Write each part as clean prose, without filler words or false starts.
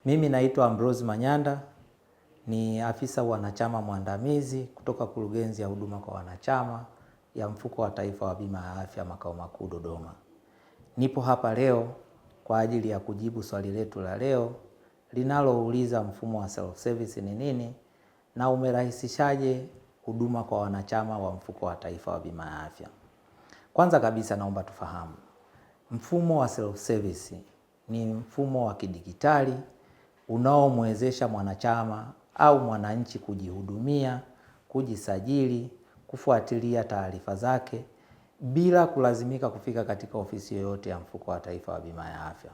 Mimi naitwa Ambrose Manyanda, ni afisa wanachama mwandamizi kutoka Kurugenzi ya Huduma kwa Wanachama ya Mfuko wa Taifa wa Bima ya Afya makao makuu Dodoma. Nipo hapa leo kwa ajili ya kujibu swali letu la leo linalouliza mfumo wa self service ni nini na umerahisishaje huduma kwa wanachama wa Mfuko wa Taifa wa Bima ya Afya. Kwanza kabisa naomba tufahamu, mfumo wa self service ni mfumo wa kidigitali unaomwezesha mwanachama au mwananchi kujihudumia, kujisajili, kufuatilia taarifa zake bila kulazimika kufika katika ofisi yoyote ya Mfuko wa Taifa wa Bima ya Afya.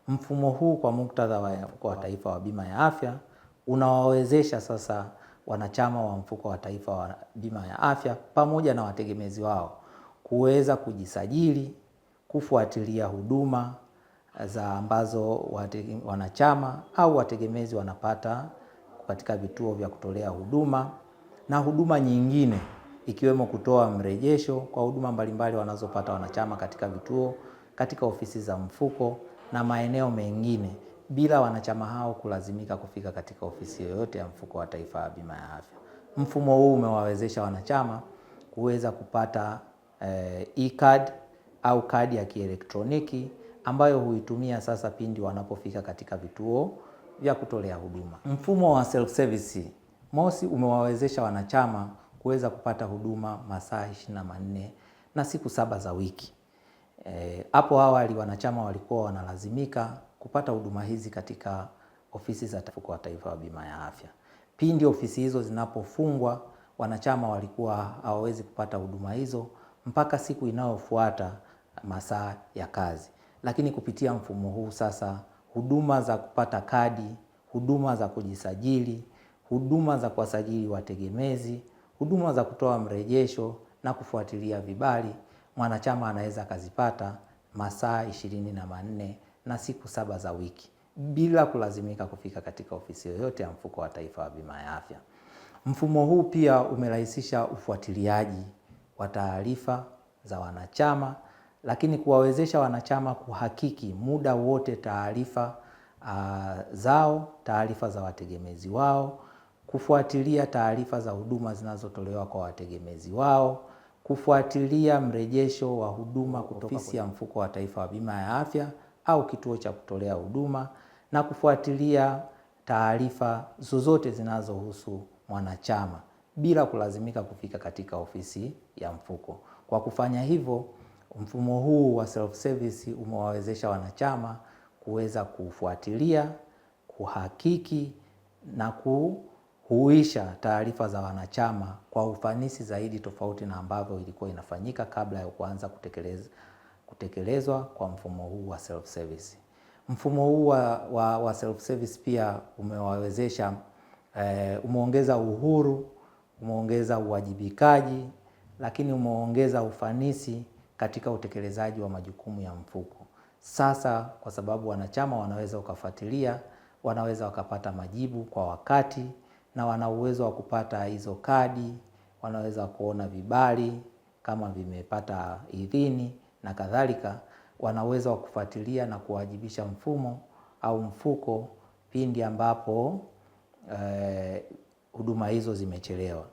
Mfumo huu kwa muktadha wa Mfuko wa Taifa wa Bima ya Afya unawawezesha sasa wanachama wa Mfuko wa Taifa wa Bima ya Afya pamoja na wategemezi wao kuweza kujisajili, kufuatilia huduma za ambazo wanachama au wategemezi wanapata katika vituo vya kutolea huduma na huduma nyingine ikiwemo kutoa mrejesho kwa huduma mbalimbali wanazopata wanachama katika vituo, katika ofisi za mfuko na maeneo mengine bila wanachama hao kulazimika kufika katika ofisi yoyote ya Mfuko wa Taifa wa Bima ya Afya. Mfumo huu umewawezesha wanachama kuweza kupata e-card au kadi ya kielektroniki ambayo huitumia sasa pindi wanapofika katika vituo vya kutolea huduma. Mfumo wa self service mosi umewawezesha wanachama kuweza kupata huduma masaa 24 na siku 7 za wiki. Hapo awali wanachama walikuwa wanalazimika kupata huduma hizi katika ofisi za Mfuko wa Taifa wa Bima ya Afya. Pindi ofisi hizo zinapofungwa, wanachama walikuwa hawawezi kupata huduma hizo mpaka siku inayofuata masaa ya kazi. Lakini kupitia mfumo huu sasa huduma za kupata kadi, huduma za kujisajili, huduma za kuwasajili wategemezi, huduma za kutoa mrejesho na kufuatilia vibali, mwanachama anaweza kazipata masaa 24 na siku 7 za wiki bila kulazimika kufika katika ofisi yoyote ya Mfuko wa Taifa wa Bima ya Afya. Mfumo huu pia umerahisisha ufuatiliaji wa taarifa za wanachama, lakini kuwawezesha wanachama kuhakiki muda wote taarifa zao, taarifa za wategemezi wao, kufuatilia taarifa za huduma zinazotolewa kwa wategemezi wao, kufuatilia mrejesho wa huduma kutoka ofisi ya Mfuko wa Taifa wa Bima ya Afya au kituo cha kutolea huduma na kufuatilia taarifa zozote zinazohusu mwanachama bila kulazimika kufika katika ofisi ya mfuko. Kwa kufanya hivyo, mfumo huu wa self service umewawezesha wanachama kuweza kufuatilia, kuhakiki na kuhuisha taarifa za wanachama kwa ufanisi zaidi tofauti na ambavyo ilikuwa inafanyika kabla ya kuanza kutekelezwa kwa mfumo huu wa self service. Mfumo huu wa self service pia umewawezesha umeongeza uhuru, umeongeza uwajibikaji, lakini umeongeza ufanisi katika utekelezaji wa majukumu ya mfuko. Sasa kwa sababu wanachama wanaweza kufuatilia, wanaweza wakapata majibu kwa wakati na wana uwezo wa kupata hizo kadi, wanaweza kuona vibali kama vimepata idhini na kadhalika, wanaweza kufuatilia na kuwajibisha mfumo au mfuko pindi ambapo huduma hizo zimechelewa.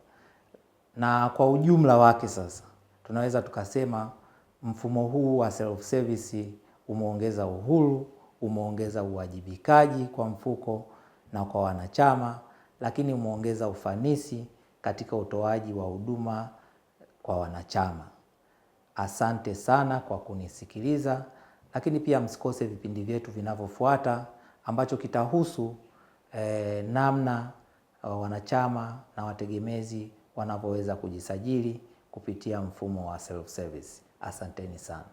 Na kwa ujumla wake sasa tunaweza tukasema mfumo huu wa self service umeongeza uhuru, umeongeza uwajibikaji kwa mfuko na kwa wanachama, lakini umeongeza ufanisi katika utoaji wa huduma kwa wanachama. Asante sana kwa kunisikiliza, lakini pia msikose vipindi vyetu vinavyofuata ambacho kitahusu namna wanachama na wategemezi wanavyoweza kujisajili kupitia mfumo wa self service. Asanteni sana.